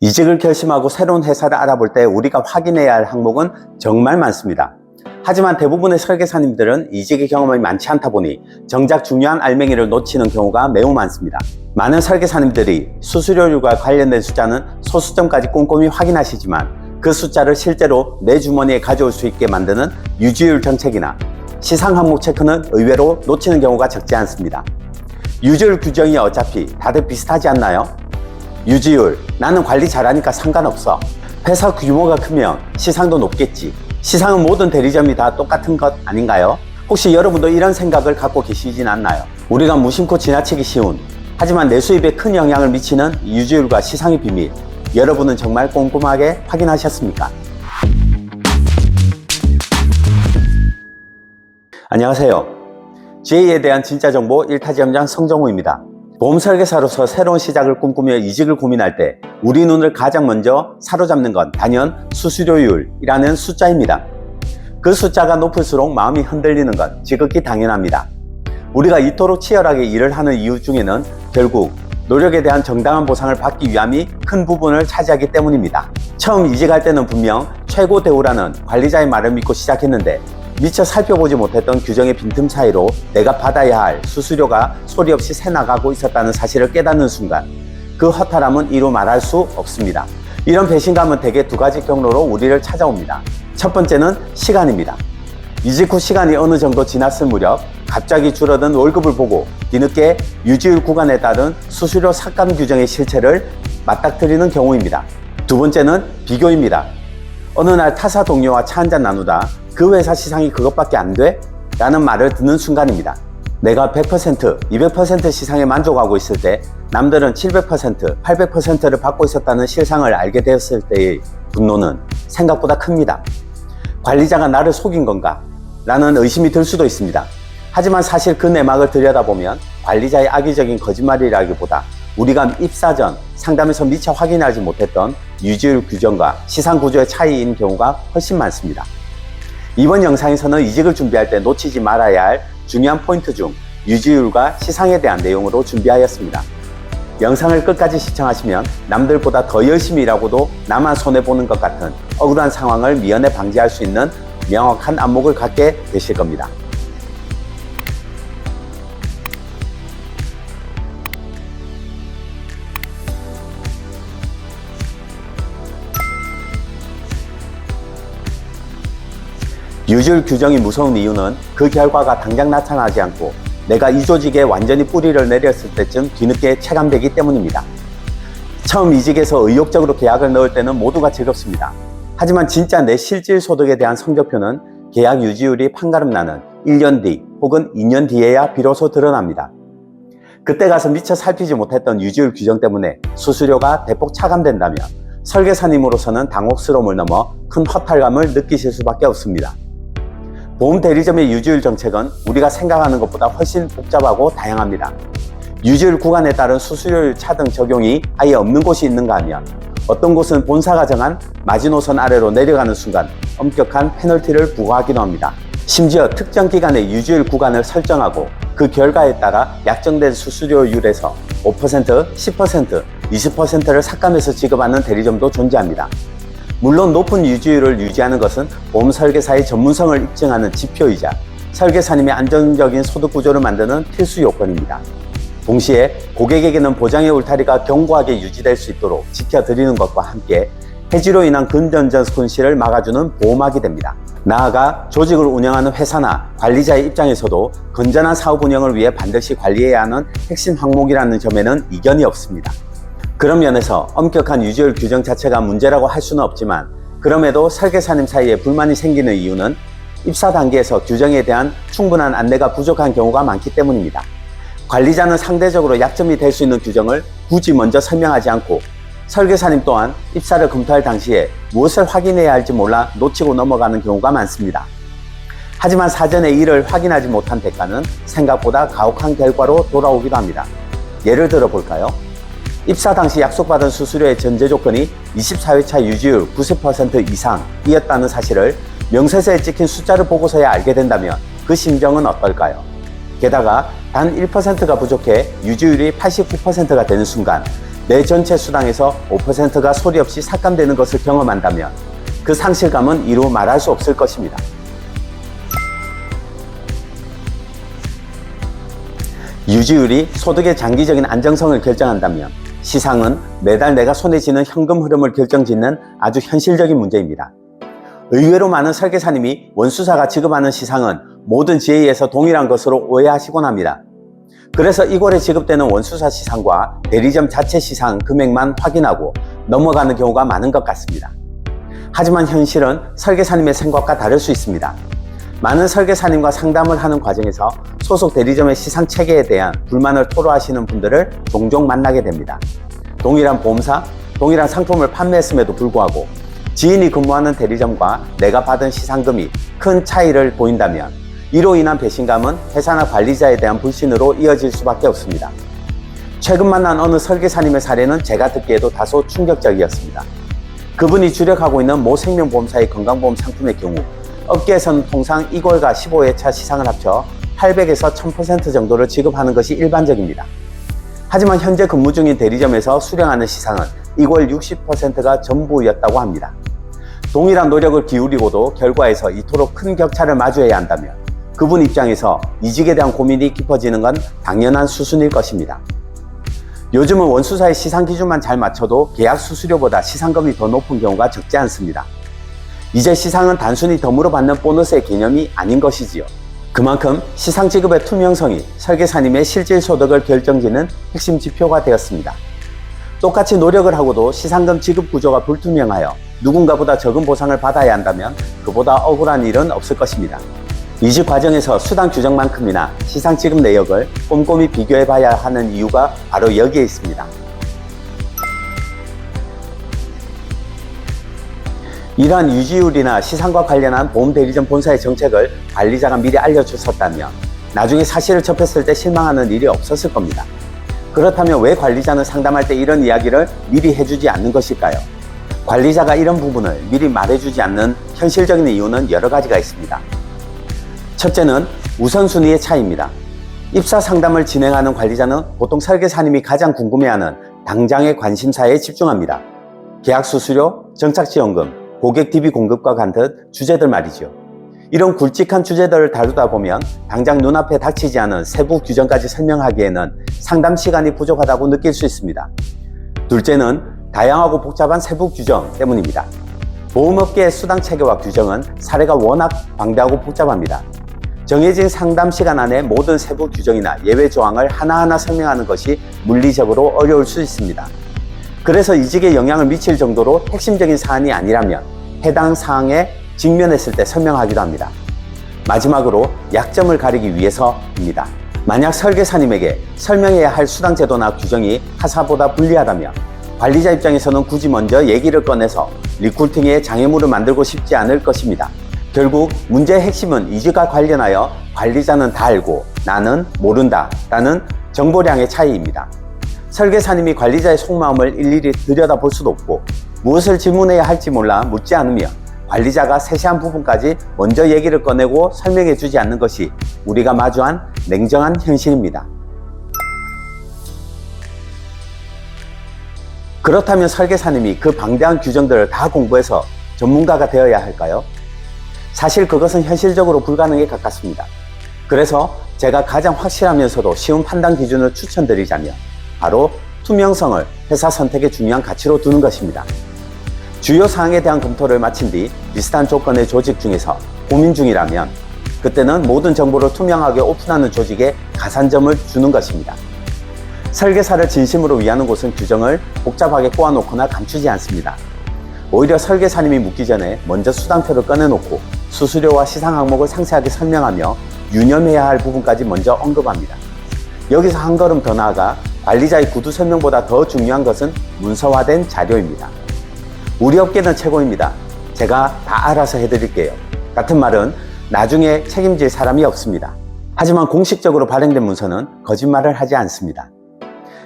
이직을 결심하고 새로운 회사를 알아볼 때 우리가 확인해야 할 항목은 정말 많습니다. 하지만 대부분의 설계사님들은 이직의 경험이 많지 않다 보니 정작 중요한 알맹이를 놓치는 경우가 매우 많습니다. 많은 설계사님들이 수수료율과 관련된 숫자는 소수점까지 꼼꼼히 확인하시지만 그 숫자를 실제로 내 주머니에 가져올 수 있게 만드는 유지율 정책이나 시상 항목 체크는 의외로 놓치는 경우가 적지 않습니다. 유지율 규정이 어차피 다들 비슷하지 않나요? 유지율, 나는 관리 잘하니까 상관없어. 회사 규모가 크면 시상도 높겠지. 시상은 모든 대리점이 다 똑같은 것 아닌가요? 혹시 여러분도 이런 생각을 갖고 계시진 않나요? 우리가 무심코 지나치기 쉬운, 하지만 내 수입에 큰 영향을 미치는 유지율과 시상의 비밀, 여러분은 정말 꼼꼼하게 확인하셨습니까? 안녕하세요. GA에 대한 진짜 정보 1타지 점장 성정호입니다. 보험 설계사로서 새로운 시작을 꿈꾸며 이직을 고민할 때 우리 눈을 가장 먼저 사로잡는 건 단연 수수료율이라는 숫자입니다. 그 숫자가 높을수록 마음이 흔들리는 건 지극히 당연합니다. 우리가 이토록 치열하게 일을 하는 이유 중에는 결국 노력에 대한 정당한 보상을 받기 위함이 큰 부분을 차지하기 때문입니다. 처음 이직할 때는 분명 최고 대우라는 관리자의 말을 믿고 시작했는데 미처 살펴보지 못했던 규정의 빈틈 사이로 내가 받아야 할 수수료가 소리 없이 새나가고 있었다는 사실을 깨닫는 순간 그 허탈함은 이루 말할 수 없습니다. 이런 배신감은 대개 두 가지 경로로 우리를 찾아옵니다. 첫 번째는 시간입니다. 이직 후 시간이 어느 정도 지났을 무렵 갑자기 줄어든 월급을 보고 뒤늦게 유지율 구간에 따른 수수료 삭감 규정의 실체를 맞닥뜨리는 경우입니다. 두 번째는 비교입니다. 어느 날 타사 동료와 차 한잔 나누다 그 회사 시상이 그것밖에 안 돼? 라는 말을 듣는 순간입니다. 내가 100%, 200% 시상에 만족하고 있을 때 남들은 700%, 800%를 받고 있었다는 실상을 알게 되었을 때의 분노는 생각보다 큽니다. 관리자가 나를 속인 건가? 라는 의심이 들 수도 있습니다. 하지만 사실 그 내막을 들여다보면 관리자의 악의적인 거짓말이라기보다 우리가 입사 전 상담에서 미처 확인하지 못했던 유지율 규정과 시상 구조의 차이인 경우가 훨씬 많습니다. 이번 영상에서는 이직을 준비할 때 놓치지 말아야 할 중요한 포인트 중 유지율과 시상에 대한 내용으로 준비하였습니다. 영상을 끝까지 시청하시면 남들보다 더 열심히 일하고도 나만 손해보는 것 같은 억울한 상황을 미연에 방지할 수 있는 명확한 안목을 갖게 되실 겁니다. 유지율 규정이 무서운 이유는 그 결과가 당장 나타나지 않고 내가 이 조직에 완전히 뿌리를 내렸을 때쯤 뒤늦게 체감되기 때문입니다. 처음 이직해서 의욕적으로 계약을 넣을 때는 모두가 즐겁습니다. 하지만 진짜 내 실질 소득에 대한 성적표는 계약 유지율이 판가름 나는 1년 뒤 혹은 2년 뒤에야 비로소 드러납니다. 그때 가서 미처 살피지 못했던 유지율 규정 때문에 수수료가 대폭 차감된다면 설계사님으로서는 당혹스러움을 넘어 큰 허탈감을 느끼실 수밖에 없습니다. 보험 대리점의 유지율 정책은 우리가 생각하는 것보다 훨씬 복잡하고 다양합니다. 유지율 구간에 따른 수수료율 차등 적용이 아예 없는 곳이 있는가 하면 어떤 곳은 본사가 정한 마지노선 아래로 내려가는 순간 엄격한 페널티를 부과하기도 합니다. 심지어 특정 기간의 유지율 구간을 설정하고 그 결과에 따라 약정된 수수료율에서 5%, 10%, 20%를 삭감해서 지급하는 대리점도 존재합니다. 물론 높은 유지율을 유지하는 것은 보험 설계사의 전문성을 입증하는 지표이자 설계사님의 안정적인 소득 구조를 만드는 필수 요건입니다. 동시에 고객에게는 보장의 울타리가 견고하게 유지될 수 있도록 지켜드리는 것과 함께 해지로 인한 금전적 손실을 막아주는 보호막이 됩니다. 나아가 조직을 운영하는 회사나 관리자의 입장에서도 건전한 사업 운영을 위해 반드시 관리해야 하는 핵심 항목이라는 점에는 이견이 없습니다. 그런 면에서 엄격한 유지율 규정 자체가 문제라고 할 수는 없지만 그럼에도 설계사님 사이에 불만이 생기는 이유는 입사 단계에서 규정에 대한 충분한 안내가 부족한 경우가 많기 때문입니다. 관리자는 상대적으로 약점이 될 수 있는 규정을 굳이 먼저 설명하지 않고 설계사님 또한 입사를 검토할 당시에 무엇을 확인해야 할지 몰라 놓치고 넘어가는 경우가 많습니다. 하지만 사전에 이를 확인하지 못한 대가는 생각보다 가혹한 결과로 돌아오기도 합니다. 예를 들어 볼까요? 입사 당시 약속받은 수수료의 전제 조건이 24회차 유지율 90% 이상이었다는 사실을 명세서에 찍힌 숫자를 보고서야 알게 된다면 그 심정은 어떨까요? 게다가 단 1%가 부족해 유지율이 89%가 되는 순간 내 전체 수당에서 5%가 소리 없이 삭감되는 것을 경험한다면 그 상실감은 이루 말할 수 없을 것입니다. 유지율이 소득의 장기적인 안정성을 결정한다면 시상은 매달 내가 손에 쥐는 현금 흐름을 결정짓는 아주 현실적인 문제입니다. 의외로 많은 설계사님이 원수사가 지급하는 시상은 모든 지회에서 동일한 것으로 오해하시곤 합니다. 그래서 이골에 지급되는 원수사 시상과 대리점 자체 시상 금액만 확인하고 넘어가는 경우가 많은 것 같습니다. 하지만 현실은 설계사님의 생각과 다를 수 있습니다. 많은 설계사님과 상담을 하는 과정에서 소속 대리점의 시상 체계에 대한 불만을 토로하시는 분들을 종종 만나게 됩니다. 동일한 보험사, 동일한 상품을 판매했음에도 불구하고 지인이 근무하는 대리점과 내가 받은 시상금이 큰 차이를 보인다면 이로 인한 배신감은 회사나 관리자에 대한 불신으로 이어질 수밖에 없습니다. 최근 만난 어느 설계사님의 사례는 제가 듣기에도 다소 충격적이었습니다. 그분이 주력하고 있는 모 생명보험사의 건강보험 상품의 경우 업계에서는 통상 2골과 15회차 시상을 합쳐 800에서 1000% 정도를 지급하는 것이 일반적입니다. 하지만 현재 근무 중인 대리점에서 수령하는 시상은 2골 60%가 전부였다고 합니다. 동일한 노력을 기울이고도 결과에서 이토록 큰 격차를 마주해야 한다면 그분 입장에서 이직에 대한 고민이 깊어지는 건 당연한 수순일 것입니다. 요즘은 원수사의 시상 기준만 잘 맞춰도 계약 수수료보다 시상금이 더 높은 경우가 적지 않습니다. 이제 시상은 단순히 덤으로 받는 보너스의 개념이 아닌 것이지요. 그만큼 시상 지급의 투명성이 설계사님의 실질 소득을 결정짓는 핵심 지표가 되었습니다. 똑같이 노력을 하고도 시상금 지급 구조가 불투명하여 누군가보다 적은 보상을 받아야 한다면 그보다 억울한 일은 없을 것입니다. 이직 과정에서 수당 규정만큼이나 시상 지급 내역을 꼼꼼히 비교해 봐야 하는 이유가 바로 여기에 있습니다. 이러한 유지율이나 시상과 관련한 보험대리점 본사의 정책을 관리자가 미리 알려줬었다면 나중에 사실을 접했을 때 실망하는 일이 없었을 겁니다. 그렇다면 왜 관리자는 상담할 때 이런 이야기를 미리 해주지 않는 것일까요? 관리자가 이런 부분을 미리 말해주지 않는 현실적인 이유는 여러 가지가 있습니다. 첫째는 우선순위의 차이입니다. 입사 상담을 진행하는 관리자는 보통 설계사님이 가장 궁금해하는 당장의 관심사에 집중합니다. 계약 수수료, 정착지원금, 고객 DB 공급과 같은 주제들 말이죠. 이런 굵직한 주제들을 다루다 보면 당장 눈앞에 닥치지 않은 세부 규정까지 설명하기에는 상담 시간이 부족하다고 느낄 수 있습니다. 둘째는 다양하고 복잡한 세부 규정 때문입니다. 보험업계의 수당 체계와 규정은 사례가 워낙 방대하고 복잡합니다. 정해진 상담 시간 안에 모든 세부 규정이나 예외 조항을 하나하나 설명하는 것이 물리적으로 어려울 수 있습니다. 그래서 이직에 영향을 미칠 정도로 핵심적인 사안이 아니라면 해당 사항에 직면했을 때 설명하기도 합니다. 마지막으로 약점을 가리기 위해서입니다. 만약 설계사님에게 설명해야 할 수당 제도나 규정이 타사보다 불리하다면 관리자 입장에서는 굳이 먼저 얘기를 꺼내서 리크루팅에 장애물을 만들고 싶지 않을 것입니다. 결국 문제의 핵심은 이직과 관련하여 관리자는 다 알고 나는 모른다 라는 정보량의 차이입니다. 설계사님이 관리자의 속마음을 일일이 들여다볼 수도 없고 무엇을 질문해야 할지 몰라 묻지 않으며 관리자가 세세한 부분까지 먼저 얘기를 꺼내고 설명해 주지 않는 것이 우리가 마주한 냉정한 현실입니다. 그렇다면 설계사님이 그 방대한 규정들을 다 공부해서 전문가가 되어야 할까요? 사실 그것은 현실적으로 불가능에 가깝습니다. 그래서 제가 가장 확실하면서도 쉬운 판단 기준을 추천드리자면 바로 투명성을 회사 선택의 중요한 가치로 두는 것입니다. 주요 사항에 대한 검토를 마친 뒤 비슷한 조건의 조직 중에서 고민 중이라면 그때는 모든 정보를 투명하게 오픈하는 조직에 가산점을 주는 것입니다. 설계사를 진심으로 위하는 곳은 규정을 복잡하게 꼬아놓거나 감추지 않습니다. 오히려 설계사님이 묻기 전에 먼저 수당표를 꺼내놓고 수수료와 시상 항목을 상세하게 설명하며 유념해야 할 부분까지 먼저 언급합니다. 여기서 한 걸음 더 나아가 관리자의 구두 설명보다 더 중요한 것은 문서화된 자료입니다. 우리 업계는 최고입니다. 제가 다 알아서 해드릴게요. 같은 말은 나중에 책임질 사람이 없습니다. 하지만 공식적으로 발행된 문서는 거짓말을 하지 않습니다.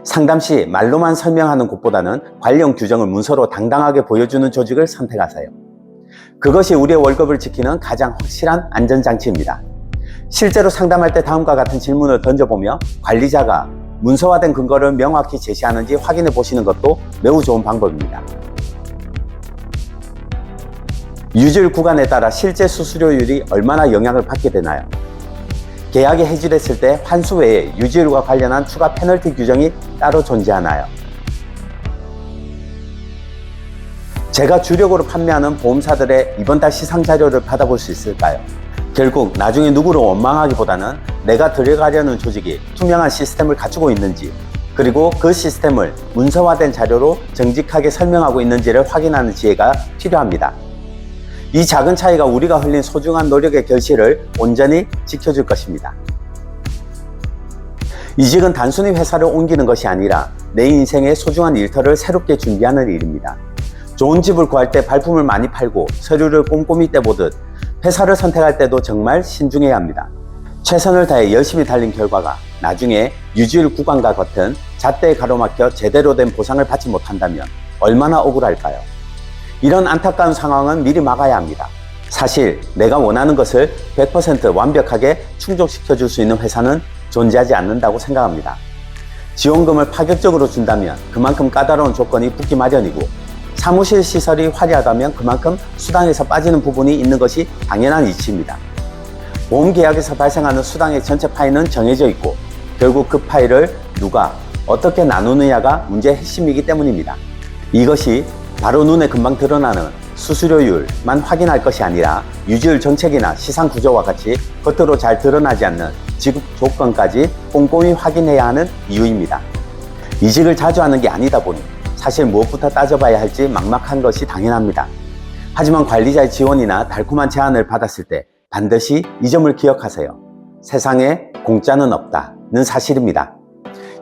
상담 시 말로만 설명하는 곳보다는 관련 규정을 문서로 당당하게 보여주는 조직을 선택하세요. 그것이 우리의 월급을 지키는 가장 확실한 안전장치입니다. 실제로 상담할 때 다음과 같은 질문을 던져보며 관리자가 문서화된 근거를 명확히 제시하는지 확인해 보시는 것도 매우 좋은 방법입니다. 유지율 구간에 따라 실제 수수료율이 얼마나 영향을 받게 되나요? 계약이 해지됐을 때 환수 외에 유지율과 관련한 추가 페널티 규정이 따로 존재하나요? 제가 주력으로 판매하는 보험사들의 이번 달 시상 자료를 받아볼 수 있을까요? 결국 나중에 누구를 원망하기보다는 내가 들어가려는 조직이 투명한 시스템을 갖추고 있는지, 그리고 그 시스템을 문서화된 자료로 정직하게 설명하고 있는지를 확인하는 지혜가 필요합니다. 이 작은 차이가 우리가 흘린 소중한 노력의 결실을 온전히 지켜줄 것입니다. 이직은 단순히 회사를 옮기는 것이 아니라 내 인생의 소중한 일터를 새롭게 준비하는 일입니다. 좋은 집을 구할 때 발품을 많이 팔고 서류를 꼼꼼히 떼보듯 회사를 선택할 때도 정말 신중해야 합니다. 최선을 다해 열심히 달린 결과가 나중에 유지율 구간과 같은 잣대에 가로막혀 제대로 된 보상을 받지 못한다면 얼마나 억울할까요? 이런 안타까운 상황은 미리 막아야 합니다. 사실 내가 원하는 것을 100% 완벽하게 충족시켜 줄 수 있는 회사는 존재하지 않는다고 생각합니다. 지원금을 파격적으로 준다면 그만큼 까다로운 조건이 붙기 마련이고, 사무실 시설이 화려하다면 그만큼 수당에서 빠지는 부분이 있는 것이 당연한 이치입니다. 보험계약에서 발생하는 수당의 전체 파이는 정해져 있고, 결국 그 파이를 누가 어떻게 나누느냐가 문제의 핵심이기 때문입니다. 이것이 바로 눈에 금방 드러나는 수수료율만 확인할 것이 아니라 유지율 정책이나 시상 구조와 같이 겉으로 잘 드러나지 않는 지급 조건까지 꼼꼼히 확인해야 하는 이유입니다. 이직을 자주 하는 게 아니다 보니 사실 무엇부터 따져봐야 할지 막막한 것이 당연합니다. 하지만 관리자의 지원이나 달콤한 제안을 받았을 때 반드시 이 점을 기억하세요. 세상에 공짜는 없다는 사실입니다.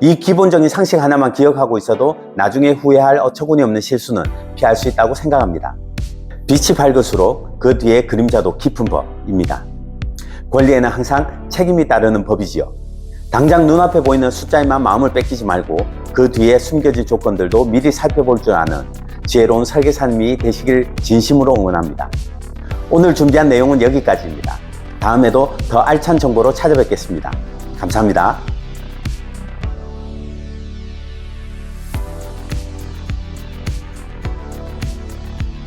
이 기본적인 상식 하나만 기억하고 있어도 나중에 후회할 어처구니 없는 실수는 피할 수 있다고 생각합니다. 빛이 밝을수록 그 뒤에 그림자도 깊은 법입니다. 권리에는 항상 책임이 따르는 법이지요. 당장 눈앞에 보이는 숫자에만 마음을 뺏기지 말고 그 뒤에 숨겨진 조건들도 미리 살펴볼 줄 아는 지혜로운 설계사님이 되시길 진심으로 응원합니다. 오늘 준비한 내용은 여기까지입니다. 다음에도 더 알찬 정보로 찾아뵙겠습니다. 감사합니다.